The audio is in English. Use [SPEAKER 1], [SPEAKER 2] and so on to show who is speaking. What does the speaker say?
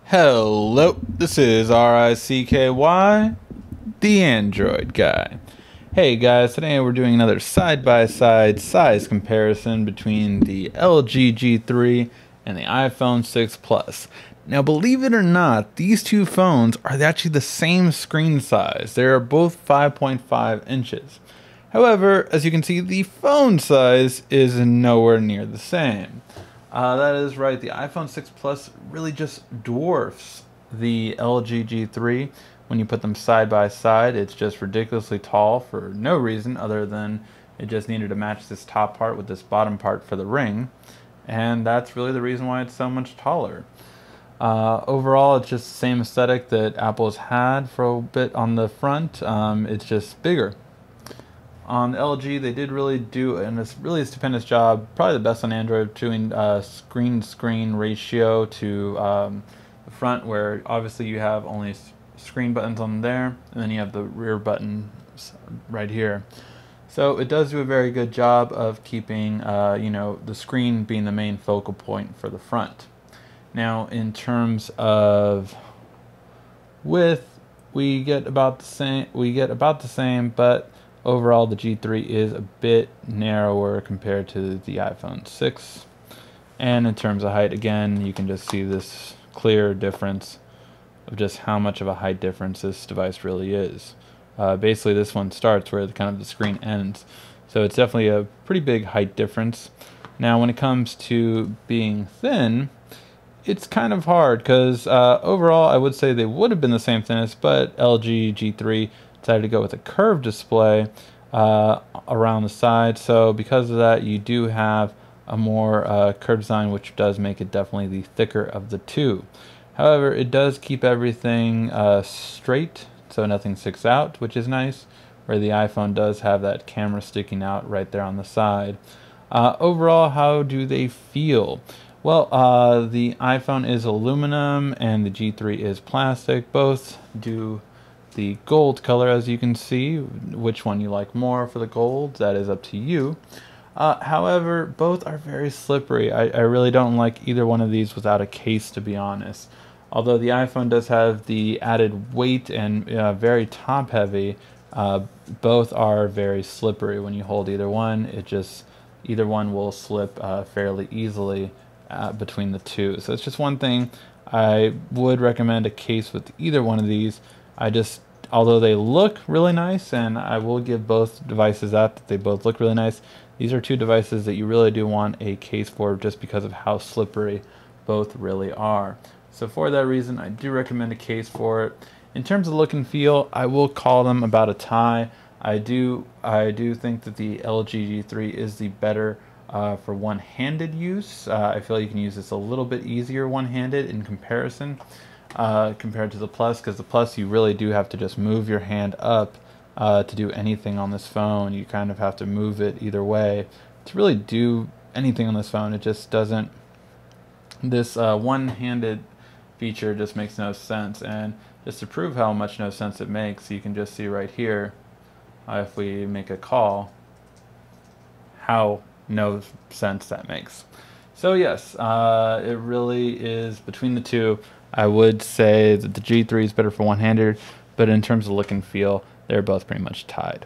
[SPEAKER 1] Hello, this is RICKY, the Android guy. Hey guys, today we're doing another side-by-side size comparison between the LG G3 and the iPhone 6 Plus. Now, believe it or not, these two phones are actually the same screen size. They are both 5.5 inches. However, as you can see, the phone size is nowhere near the same. That is right, the iPhone 6 Plus really just dwarfs the LG G3. When you put them side by side, it's just ridiculously tall for no reason other than it just needed to match this top part with this bottom part for the ring. And that's really the reason why it's so much taller. Overall, it's just the same aesthetic that Apple's had for a bit on the front. It's just bigger. On the LG, they did really do a really stupendous job, probably the best on Android, doing screen-to-screen ratio to the front, where obviously you have only screen buttons on there, and then you have the rear buttons right here. So it does do a very good job of keeping, the screen being the main focal point for the front. Now, in terms of width, we get about the same, but overall, the G3 is a bit narrower compared to the iPhone 6. And in terms of height, again, you can just see this clear difference of just how much of a height difference this device really is. Basically, this one starts where the screen ends. So it's definitely a pretty big height difference. Now, when it comes to being thin, it's kind of hard because overall, I would say they would have been the same thinness, but LG G3 decided to go with a curved display around the side. So because of that, you do have a more curved design, which does make it definitely the thicker of the two. However, it does keep everything straight, so nothing sticks out, which is nice, where the iPhone does have that camera sticking out right there on the side. Overall, how do they feel? Well, the iPhone is aluminum and the G3 is plastic. Both do the gold color, as you can see. Which one you like more for the gold, that is up to you. However, both are very slippery. I really don't like either one of these without a case, to be honest. Although the iPhone does have the added weight and very top heavy, both are very slippery. When you hold either one, either one will slip fairly easily between the two. So it's just one thing. I would recommend a case with either one of these. Although they look really nice, and I will give both devices that they both look really nice, these are two devices that you really do want a case for just because of how slippery both really are. So for that reason, I do recommend a case for it. In terms of look and feel, I will call them about a tie. I do think that the LG G3 is the better for one-handed use. I feel you can use this a little bit easier one-handed in comparison. Compared to the Plus, because the Plus you really do have to just move your hand up to do anything on this phone. You kind of have to move it either way to really do anything on this phone. It just doesn't. This one-handed feature just makes no sense, and just to prove how much no sense it makes, you can just see right here, if we make a call, how no sense that makes. So yes, it really is between the two. I would say that the G3 is better for one-handed, but in terms of look and feel, they're both pretty much tied.